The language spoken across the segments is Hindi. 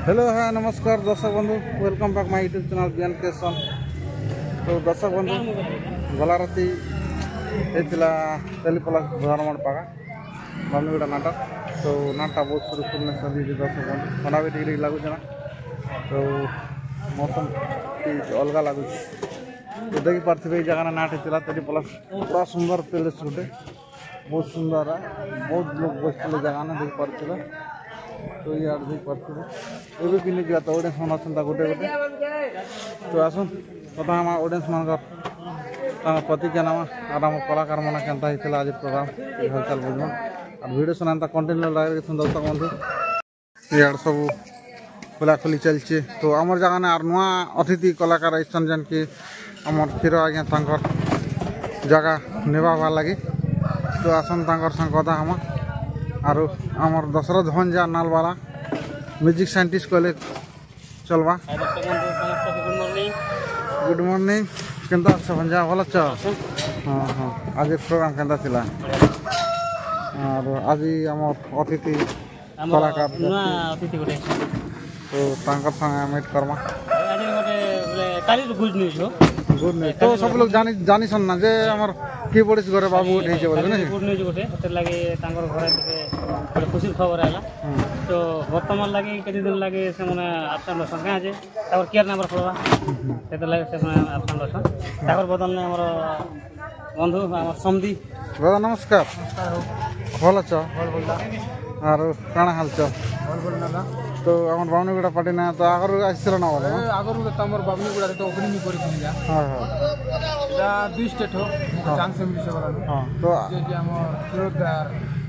हेलो हाय नमस्कार दर्शक बंधु welcome back my YouTube channel BN creation. तो दर्शक बंधु गला राति होता टेलीप्लस धर्मण पागा बमनीगुड़ा नाटक। तो नाटक बहुत सुरक्षित चली दर्शक बंधु थंडा भी टिक लगुच ना। तो मौसम अलग लगुच तो देखी पार्थे जगह नाट होता टेलीप्लस पूरा सुंदर पैलेस गोटे बहुत सुंदर बहुत लोग बसते जगह देख पारे। तो ये देख पारे ये भी नहीं जाता ऑडियंस मन अच्छा गोटे गोटे। तो आसन कथा हम ऑडियंस मान प्रतिज्ञा नामा और आम कलाकार मन के आज प्रोग्राम हलचाल बुझा और वीडियो सुना कंटिन्यू लगे दर्शक बंधु ये सब खोला खोली चलचे। तो आमर जगह और नुआ अतिथि कलाकार आसान जेन कि आमर क्षीर आज्ञा जगह नेबार लगी। तो आसन संग कथा हम और आमर दशरथ भंजा नालवाला म्यूजिक साइंटिस्ट कहले चलवा। गुड मॉर्निंग केंता अच्छा भंजा भल अच्छ। हाँ हाँ आज प्रोग्राम केंता थिला और आज आमर अतिथि कलाकार तो तांकर संग मीट करमा गुड न्यूज। तो सब लोग जानी सन ना जे हमर की पड़िस घरे बाबू उठे बोले ना गुड न्यूज गोटे होते लगे तांकर घरे गोटे खुशी खबर आला। तो वर्तमान लगे केते दिन लगे से माने आपन संगे जे तावर केयर नंबर पड़वा सेते लगे से माने आपन रसन तावर बदल ने हमर बंधु हमर समधी दादा नमस्कार भल छ और काना हाल छ भल तो हमर बावनीगुड़ा पार्टी ना तो आगर आइसला ना बोले आगर तमर बावनीगुड़ा तो ओपनिंग करि दिया। हां हां जा 2 स्टेट हो चांस मिल से वाला। हां तो जे कि हमर फिरोजदार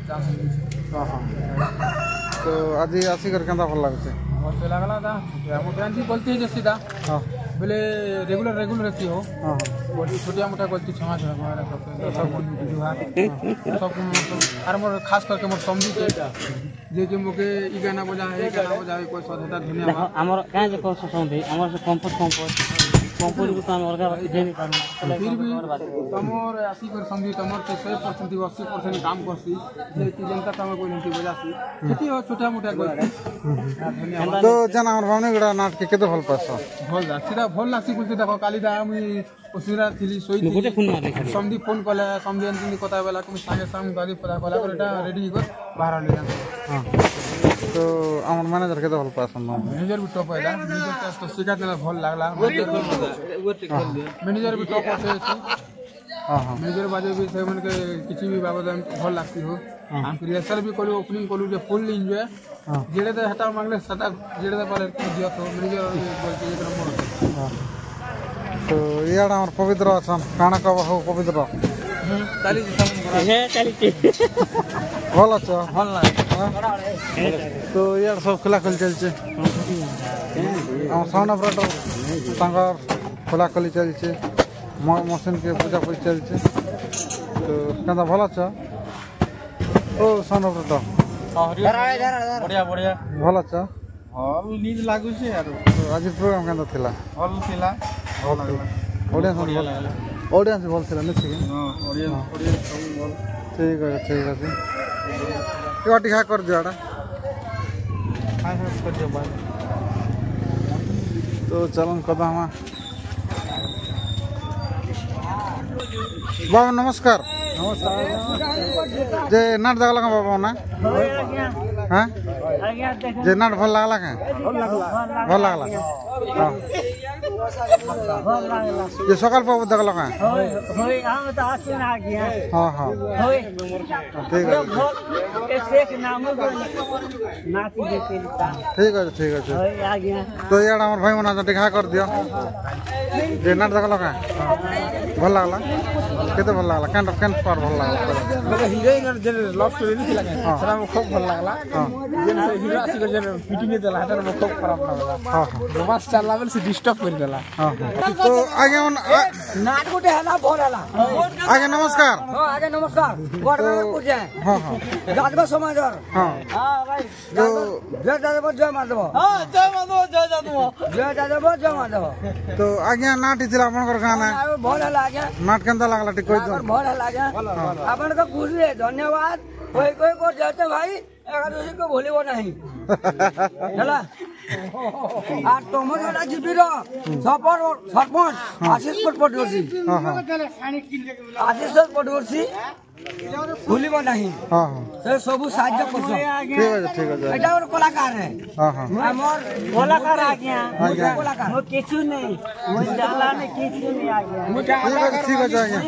चांस मिल से। हां हां तो आज आसी कर केंदा भल लागছে बहुत लागला दा हम गांधी बोलते है जैसे दा। हां बोले रेगुलर सी हो। हां बड़ी छोटिया मोटा गलती क्षमा छ हमारा सब जुहार सब और मोर खास करके मोर समझी के जे कि मोके ई गाना बजाए कोई सदता धन्यवाद हमर काहे जे कोस समझी हमर से कंपोज को हम अलगा दे नहीं पानु फिर भी तमोर आसी कर समझी तमोर से 100% 80% काम करसी जे कि जनता तम कोई नहीं बजासी खेती हो छोटा मोटा गलती धन्यवाद। तो जना हमर बावनीगुड़ा नाट के केते भल पास भल जा सीधा भल लासी कुलते देखो काली दा हम ओसिरा थिली सोई गोटे फोन मारे समझी फोन कले समझी अंतिम कथा बेला तुम संगे संग गाड़ी पता कला कर एटा रेडी कर बाहर ले जा। हां तो हमर मैनेजर के तो भल पास मैनेजर भी टॉप है मैनेजर का तो शिकायत ना भल लागला मैनेजर भी टॉप है। हां हां मैनेजर बाजे भी से मन के किछि भी बाबत भल लागती हो हम रिहर्सल भी करू ओपनिंग करू जे फुल एंजॉय जेडे तो हटा मांगले सटा जेडे तो पाले दियो तो मैनेजर बोलते एक नंबर। हां तो यार हमर पवित्र असन काना का हो पवित्र ताली हे ताली भल अच्छा भल लागे। तो यार सब खोला खोली चलছে हम साउंड ऑपरेटर तांगर खोला खोली चलছে मशीन के पूजा पूजी चलছে। तो केंदा भल अच्छा ओ साउंड ऑपरेटर बढ़िया बढ़िया भल अच्छा भल नीज लागु छे यार। तो आज प्रोग्राम केंदा थिला भल थिला ऑडियंस भल थिला नछि के। हां ऑडियंस सब भल ठीक है यो टिका कर दियोडा हां हां कर दियो बाय। तो चलन कदा हम बाबा नमस्कार जे नाट देखला का बाबा ना हां जे नाट भल लागला का भल लागला। हां ये सकाल पर देखला का होय हम तो आसिन आ गया। हां हां होय ठीक है एक नाम नाची देते ठीक है होय आ गया। तो यार हमर भाई मना दिखा कर दियो जे नाट देखला का भल लागला केते भल लागला कैन पर भल लागला मगर हीरोइन जे लव स्टोरी नहीं लगा सरा में खूब भल लागला। हां जे हीरो आसी कर जे मीटिंग में देला हटा में खूब खराब लागला। हां हां बस चल लेवल से डिस्टर्ब कर देला। हां तो आगे नाट गोटे हला भल हला आगे नमस्कार। हां आगे नमस्कार गोड़ में पूछ जाए। हां हां जादव समाजर। हां हां भाई तो जय जादव जय माधव। हां जय माधव जय जादव जय जादव जय माधव। तो आगे नाट थिला अपन कर गाना भल हला आगे नाट केंदा लागला टी कोइ तो भल हला आगे अपन तो खुशी है धन्यवाद कोई को जाते भाई एक दूसरे को भूलिबो नहीं। चला আর তোমার ওটা জিবির সরপঞ্চ আশিসপুর পটবর্ষী আশিসপুর পটবর্ষী ভুলিব ନାହିଁ ସେ ସବୁ ସାହାଯ୍ୟ କରୁଛ ঠিক আছে এটা ওর কলাকার হে আমার কলাকার আজ্ঞା ମୁଁ କିଛି ନାହିଁ ମୁଁ ଜାଲା ନାହିଁ କିଛି ନାହିଁ ଆଜ୍ଞା ঠিক আছে আজ্ঞা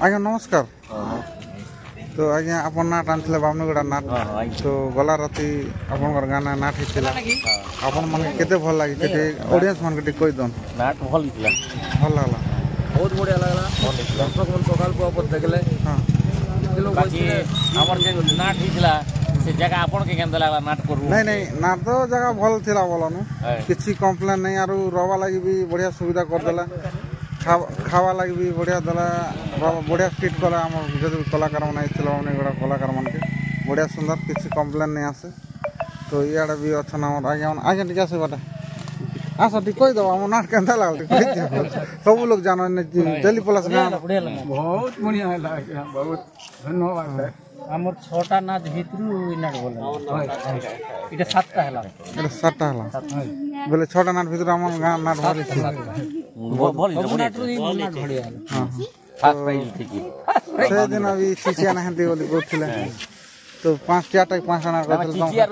আজ্ঞা নমস্কার তো আজ্ঞা আপনার নাট আনছিলে বামনগড়া নাট তো গলা রাতি আপনার গানা নাট হয়েছিল আপন মানে কেতে ভাল লাগি কেতে অডিয়েন্স মান কেতে কই দন নাট ভাল হইছিল ভাল লাগলা বহুত বড়িয়া লাগলা দর্শক মন সকাল পর দেখলে হ্যাঁ বাকি আমার যে নাট হইছিল সে জায়গা আপনকে কেমন লাগলা নাট করবো নাই নাই নাট তো জায়গা ভাল ଥିଲା বলনু কিছু কমপ্লেন নাই আর রবা লাগি বি বড়িয়া সুবিধা কর দেলা খাওয়া লাগি বি বড়িয়া দেলা বড়িয়া ফিট কলা আমার যদি কলাকার মানে আইছিল অনেকগুলা কলাকার মানকে বড়িয়া সুন্দর কিছু কমপ্লেন নাই আছে তো ইয়াড়ে বি অছন আমার আগে ঠিক আছে বাটা আচ্ছা ঠিক কই দাও আমার নাট কেমন লাগল কই দিও সব লোক জানো ডেলি প্লাস গান ବହୁତ ବଢିଆ ହେଲା ଆଜ୍ଞା ବହୁତ ଧନ୍ୟବାଦ আমার 6টা নাচ ভিতরু নাট বলে এটা 7টা হলা এটা 7টা হলা বলে 6টা নাট ভিতরে আমার গান নাট ভালো ছিল নাট বড়িয়া হ্যাঁ ফার্স্ট প্রাইজ ঠিকই সেদিন আমি চিচিয়া না হেন্দি বলি বলছিলে তো 5টা নাট করছিল চিচিয়ার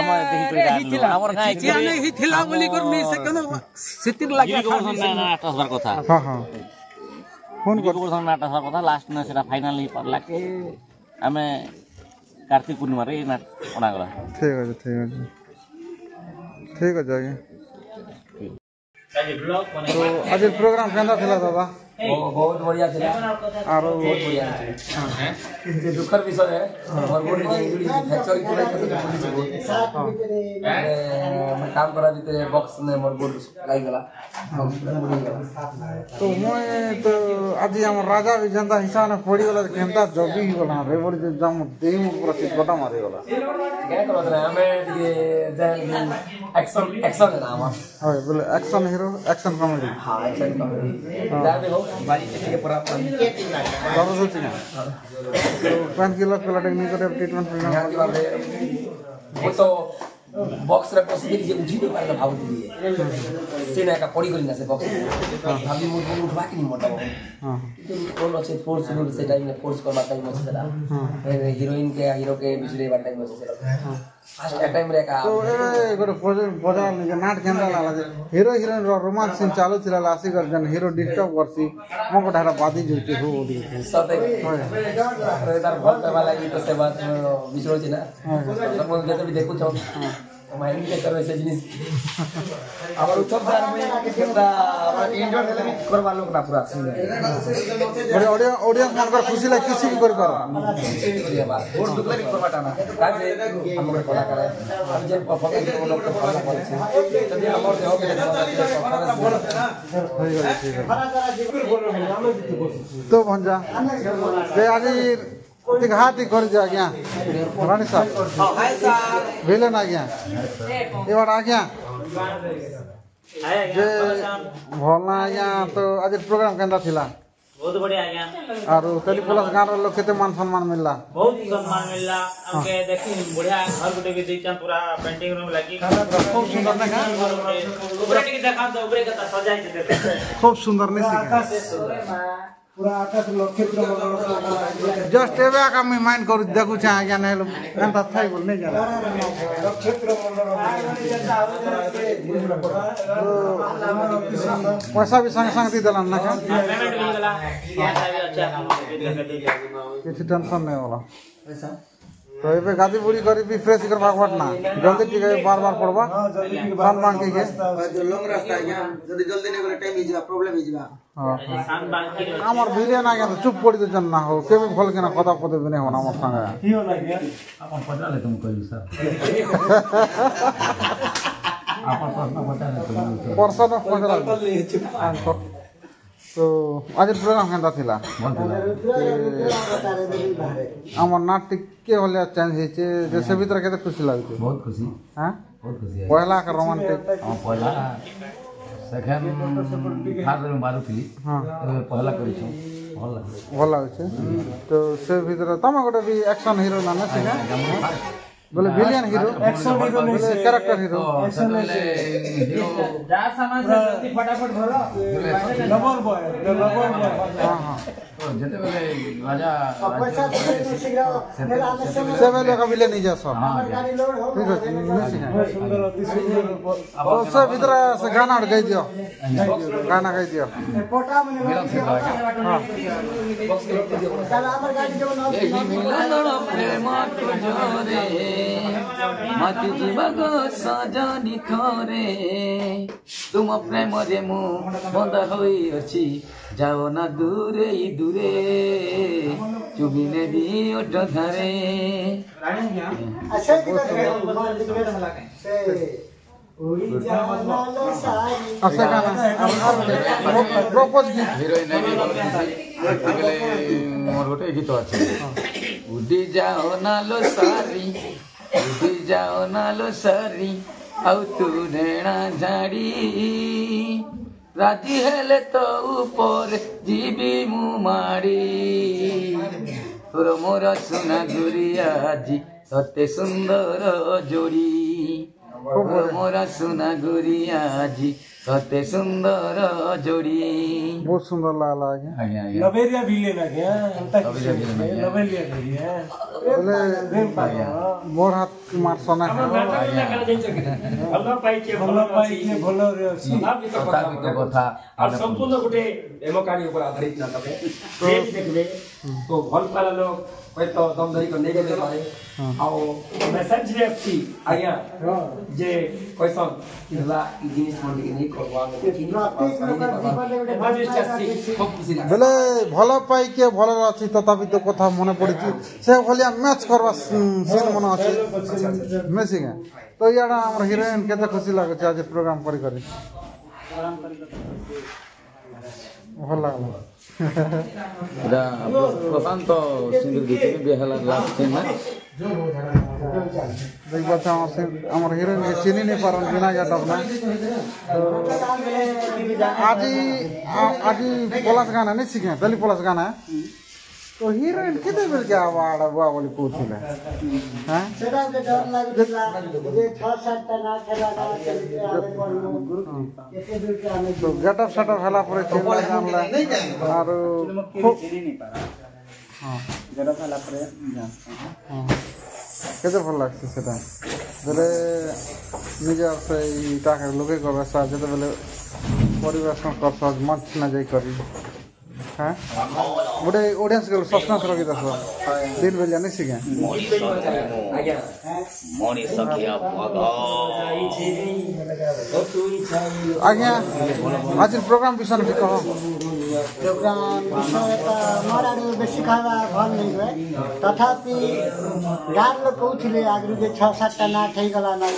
আমার দেখি করে আমার চিচিয়া নেই থিলা বলি করনি সে কেন সিতির লাগি না আটাসবার কথা হ্যাঁ হ্যাঁ ফোন কর নাট আসার কথা লাস্ট না সেটা ফাইনালি পারলাকে আমি কার্তিক পূর্ণিমারে এই নাট অনা গলা ঠিক আছে আজ্ঞা তো আজের প্রোগ্রাম কেন্দা ଥିଲା দাদা ବହୁତ ବଢିଆ ଥିଲା আর ବହୁତ ବଢିଆ ଯେ ଦୁଃଖର ବିଷୟ ମୋର ଗୋଟେ ଇଞ୍ଜୁରି ଫ୍ୟାକ୍ଚର ଥିଲା मैं काम करा ভিতরে বক্স নে মোর গোল লাগি গলা তো মই তো আজি আমার রাজা বি যেন্তা হিসাবে পড়ি গলা কেন্দা জবি গলা রে বলি জাম দেই পুরা চিত গটা মারি গলা क्या करो रे हमें ये एक्शन है ना हम হয় বলে অ্যাকশন হিরো অ্যাকশন কমেডি हां एक्शन कॉमेडी जाबे हो बारी के पूरा বাবা বলছি না তো 5 কিলো কোলা টেকনিক করে ট্রিটমেন্ট করলাম वो तो बॉक्स रे पसिबल जे उठी दे पारे भाव दिए सेना का पड़ी गली ना से बॉक्स भाभी मुझे उठवा के नहीं मोटा हां तो कोन আছে फोर्स रूल से टाइम में फोर्स करवा टाइम আছে সেটা হিরোইন के हीरो के बिजली बार टाइम আছে সেটা ফার্স্ট টাইম রে का তো এবারে বজার যে নাট কেন্দা লাগলা যে হিরো হিরোইন র রোমান্স সিন চালু ছিল আসি কর জন হিরো ডিস্টার্ব করছি মো ঢারা বাদি জুটি হো ওদি সতে রে তার ভাল করবা লাগি তো সে বাত বিচরছি না सब जते भी देखु छ माइंड के करवे से जिनिस आवर उत्सव जार में केता इंडोर हेले भी करवा लोग ना पूरा सिंगर बड़े ऑडियंस मानकर खुशी लाग किसी भी कर पारो और दुखले भी करवाटा ना काजे हमर कलाकार हम जे परफॉर्मेंस को लोग फॉलो करे छै तभी हमर देह के हो गई ठीक है तो भंजा जे आज ठीक हाथी कर जा आज्ञा रानी साहब हाय सर भेले ना आज्ञा ये बार आज्ञा जे भलना आज्ञा तो आज प्रोग्राम केंदा थिला बहुत बढ़िया आज्ञा और टेली प्लस गांव रो लोग केते मान सम्मान मिलला बहुत सम्मान मिलला हमके देखि बढ़िया घर गुटे के देचा पूरा पेंटिंग रूम लगी खूब सुंदर ना का ऊपर के देखा तो ऊपर के सजाई दे खूब सुंदर नहीं सिखा पूरा आकाश नक्षत्र जस्ट एबे का मैं माइंड करू देखु छ आज्ञा नै एंता थाई बोल नहीं जाना नक्षत्र पैसा भी संग संग दी दलन ना का पेमेंट मिल गला ये भी अच्छा काम किसी टेंशन नहीं होला पैसा तो एबे गादी बुड़ी करी भी फ्रेश कर भागवट ना जल्दी टिके बार बार पड़बा सान बांध के जो लॉन्ग रास्ता है जल्दी जल्दी नहीं करे टाइम ही जा प्रॉब्लम ही जा हां सान बांध के আমার ভিডিও না কেন চুপ পড়ি তো না হো কেবে ফল কেনা কথা পদে বিনে হনা আমার সঙ্গে কি হলো কি আপন পড়ালে তুমি কইল স্যার আপন প্রশ্ন পড়ালে তুমি প্রশ্ন পড়ালে তো আজের প্রোগ্রাম কেনতা থিলা আমার নাট টিকে হলে চেঞ্জ হয়েছে যে সে ভিতরে কেতে খুশি লাগুছে बहुत खुशी হ্যাঁ बहुत खुशी পয়লা का रोमांटिक पहला सेकेंड थर्ड में बारू थी हां पहला करी छु ଭଲ ଲାଗୁଛି ତ ସେ ଭିତରେ ତମେ ଗୋଟେ ବି ଆକ୍ସନ ହିରୋ ନା ନା ସିନା बोले विलियन हीरो एक्शन हीरो बोले कैरेक्टर हीरो एक्शन जा सामान से जल्दी फटाफट भरो लवर बॉय हां हां जते बेले राजा पैसा शीघ्र मेरा आने से बेले का विलेन नहीं जा सब गाड़ी लोड हो ठीक है सुंदर अति सुंदर और सब भीतर से गाना गाई दियो गाना गाई दियो पोटा में हां बॉक्स के दियो साला हमर गाड़ी जो ना एही मिलन प्रेम को जोरे मति जीवग सजनी थोरे तुम प्रेम रे मु बंद होई अछि जाओ ना दूरे दूरे चुबिने भी ओठ धरे अच्छा प्रपोज हीरोइन मोर गोटे गीत अछि उडी जाओ ना लो सारी उडी जाओ ना लो सारी आउ तू ढेणा झाड़ी राजी हेले तो ऊपर जीवी मु माड़ी तोर मोर सुना गुरिया जी तते सुंदर जोड़ी तोर मोर सुना गुरिया जी तते सुंदर जोड़ी बहुत सुंदर लागला आज्ञा लबेरिया विलेन आज्ञा लबेरिया बोले मोर हाथ मार सोना भलो पाई के भलो रे अछि कथा कथा और संपूर्ण गुटे एमो कहानी ऊपर आधारित नाटक है ये भी देखले तो भल पाला लोग कोई तो दम दही को नहीं दे पारे आओ मैसेज भी अच्छी आज्ञा जे क्वेश्चन इला जिनिस मन के नहीं करवा बेले भल पाई के भल अछि तथापि तो कथा मने पड़छि से भलिया मैच करवा सीन मन अछि मैचिंग तो याडा हमर हीरोइन केते खुशी लागे छ आज प्रोग्राम करी भल लागला एदा प्रशांत सिंधु गीत में बेहला लास्ट सीन ना देख बात हमर हीरोइन के चिनी नहीं पारन बिना यादव ना आज पलास गाना नहीं सीखे पहली पलास गाना तो हीरोइन केते बेर के आवाड बुआ बोली पूछले हां सेटा के डर लागला जे 6-7 टा ना खेला ना केते बेर के आने तो गेटअप सेटअप हला परे चिल्ला जानला और चिनी नहीं पारा हां गेटअप हला परे हां केते भल लागছে সেটা বেলে নিজে से इटा के लोगे को वैसा जते बेले परिवेशन कर मत ना जाई करी हां गोटे ऑडियंस के सस्पेंस रखी दस दिन बेलिया नहीं सीखे आज्ञा मोनी सखिया आज्ञा आज प्रोग्राम विषय में कहो प्रोग्राम विषय मारा बेसी खावा भल नहीं हुए तथापि गार लोग कहउथिले आगु जे 6-7 टा ना ठई गला ना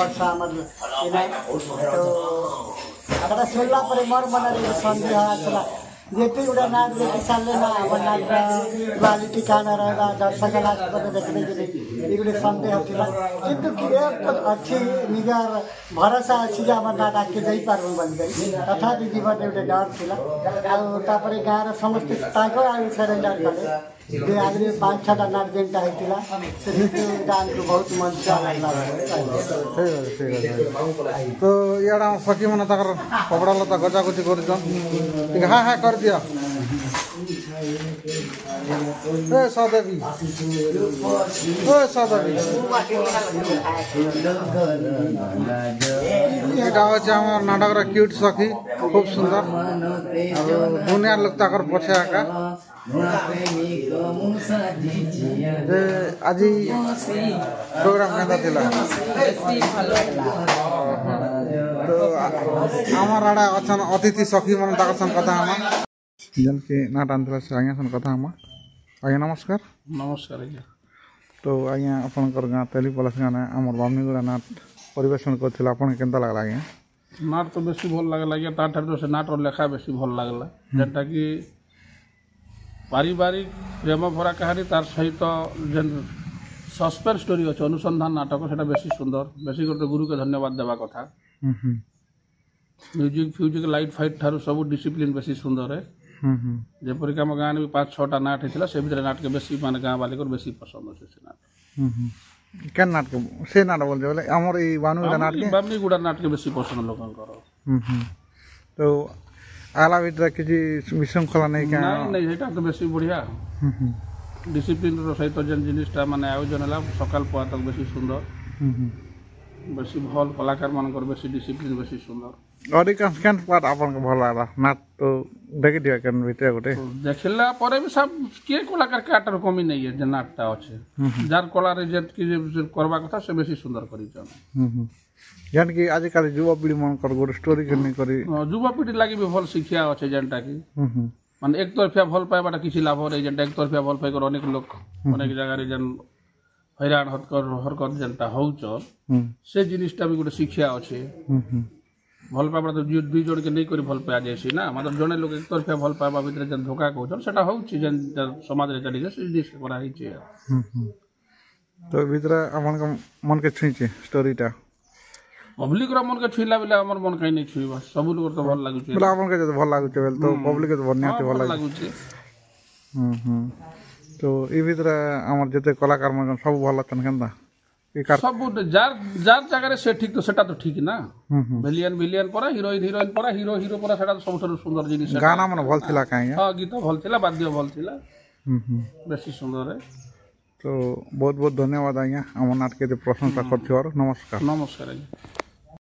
वर्ष हमर तो अगर सुनला पर मर मनाले संध्या चला जेते गुडा नाच देखि साले ना हमर नाच क्वालिटी खाना रहला दर्शक नाच को देखने के लिए एगुडे संदेह थिला किंतु एक अच्छी निगार भरोसा अछि जे हमर नाटक के जई पारबो बन गई तथापि जीवन एउटा डर थिला आ तापरे गार समस्त ताको आइ सरेंडर करे जे आगरे 5-6 टा नाट जेंटा हेतिला से डांस को बहुत मजा लागला तो याडा सखी मन तकर कपड़ा लता गजा गुजी कर छ ठीक हां हां कर दिया ए सादेवी এটা হচ্ছে আমার নাটকের কিউট সখী খুব সুন্দর দুনিয়ার লোক তাকর পছে আঁকা আজি প্রোগ্রাম কেনা লা তো আমার আড়া অছন অতিথি সখী মানে তাকর সঙ্গে কথা আমার जनके नाट आंतरा से आज्ञा सन कथा हम आज्ञा नमस्कार नमस्कार आज्ञा तो आज्ञा आपनकर गाँ तेली पलास गाना आमर बामनीगुड़ा नाट परिवेशन करथिला आपन केनता लागला आज्ञा नाट तो बेसी भल लागला आज्ञा ता ठार से नाट और लेखा बेसी भल लागला जेटा कि पारिवारिक प्रेम भरा कहानी तार सहित जेन सस्पेंस स्टोरी अछि अनुसंधान नाटक सेटा बेसी सुंदर बेसी गोटे गुरु के धन्यवाद देवा कथा म्यूजिक फ्यूजिक लाइट फाइट ठार सब डिसिप्लिन बेसी सुंदर है ଯେପରିକି ଆମ ଗାଁରେ ବି 5-6ଟା ନାଟ ହେଇଥିଲା ସେ ଭିତରେ ନାଟକ ବେଶୀ ମାନେ ଗାଁ ବାଲିକର ବେଶୀ ପସନ୍ଦ ଅଛି ସେ ନାଟକ କେନ୍ ନାଟକ ସେ ନାଟକ ବୋଲছে ବୋଲେ ଆମର ଏଇ ବାନୁଗୁଡ଼ା ନାଟକ ବାମନିଗୁଡ଼ା ନାଟକ ବେଶୀ ପସନ୍ଦ ଲୋକଙ୍କର ତ ଆଲା ଭିତରେ କିଛି ବିଶୃଙ୍ଖଳା ନେଇ କାଁ ନାଇଁ ସେଇଟା ତ ବେଶୀ ବଢ଼ିଆ ଡିସିପ୍ଲିନର ସହିତ ଯେନ୍ ଜିନିଷଟା ମାନେ ଆୟୋଜନ ହେଲା ସକାଳ ପୁଆ ତକ ବେଶୀ ସୁନ୍ଦର ବେଶୀ ଭଲ କଳାକାରମାନଙ୍କର ବେଶୀ ଡିସିପ୍ଲିନ ବେଶୀ ସୁନ୍ଦର ଅଧିକାଂଶ କେନ୍ ପାର୍ଟ ଆପଣଙ୍କୁ ଭଲ ଲାଗଲା ନାଟ ତ ଦେଖିଥିବେ କେନ୍ ଭିତରେ ଗୋଟେ ଦେଖିଲା ପରେ ବି ସବ କିଏ କଳାକାର କାଟାର କମି ନେଇ ଯେ ନାଟଟା ଅଛେ ଯାର କଳାରେ ଯେତିକି କରବା କଥା ସେ ବେଶୀ ସୁନ୍ଦର କରିଛନ୍ ଯେନ୍କି ଆଜିକାଲି ଯୁବପିଢ଼ିମାନଙ୍କର ଗୋଟେ ଷ୍ଟୋରି କେନ୍ କରି ଯୁବପିଢ଼ି ଲାଗି ବି ଭଲ ଶିକ୍ଷା ଅଛେ ଯେନ୍ଟା କି ମାନେ ଏକତରଫିଆ ଭଲ ପାଇବାଟା କିଛି ଲାଭ ନାହିଁ ଯେନ୍ଟା ଏକତରଫିଆ ଭଲ ପାଇକରି ଅନେକ ଲୋକ ଅନେକ ଜାଗାରେ ଯେନ୍ ହଇରାଣ ହରକତ ଯେନ୍ଟା ହଉଛନ୍ ସେ ଜିନିଷଟା ବି ଗୋଟେ ଶିକ୍ଷା ଅଛେ ଭଲ ପାଇବାଟା ତ ଦୁଇ ଜଣକେ ନେଇକରି ଭଲ ପାଇଯାଏସି ନା ମାତ୍ର ଜଣେ ଲୋକ ଏକତରଫିଆ ଭଲ ପାଇବା ଭିତରେ ଯେନ୍ ଧୋକା କହୁଛନ୍ ସେଟା ହଉଛି ଯେନ୍ ସମାଜରେ ଚାଲିଛେ ସେ ଜିନିଷ କରାହେଇଛି ତ ଭିତରେ ଆପଣଙ୍କ ମନକେ ଛୁଇଁଛି ଷ୍ଟୋରିଟା ପବ୍ଲିକର ମନକେ ଛୁଇଁଲା ବେଲେ ଆମର ମନ କାହିଁ ନେଇ ଛୁଇଁବା ସବୁ ଲୋକର ତ ଭଲ ଲାଗୁଛି ବୋଲେ ଆପଣଙ୍କୁ ଯଦି ଭଲ ଲାଗୁଛି ବେଲେ ତ ପବ୍ଲିକ ନିହାତି ଭଲ ଲାଗୁଛି ତ ଏ ଭିତରେ ଆମର ଯେତେ କଳାକାର ମାନେ ସବୁ ଭଲ ଅଛନ୍ତି କେନ୍ତା ସବୁ ଯାର ଜାଗାରେ ସେ ଠିକ ତ ସେଟା ତ ଠିକ ନା ଭିଲିଆନ ପରା ହିରୋଇନ ପରା ହିରୋ ପରା ସେଟା ସବୁଠାରୁ ସୁନ୍ଦର ଜିନିଷ ଗାନା ମାନେ ଭଲ ଥିଲା କାହିଁକି ହଁ ଗୀତ ଭଲ ଥିଲା ବାଦ୍ୟ ଭଲ ଥିଲା ବେଶୀ ସୁନ୍ଦର ତ ବହୁତ ବହୁତ ଧନ୍ୟବାଦ ଆଜ୍ଞା ଆମ ନାଟକ ପ୍ରଶଂସା କରିଥିବାରୁ ନମସ୍କାର ନମସ୍କାର ଆଜ୍ଞା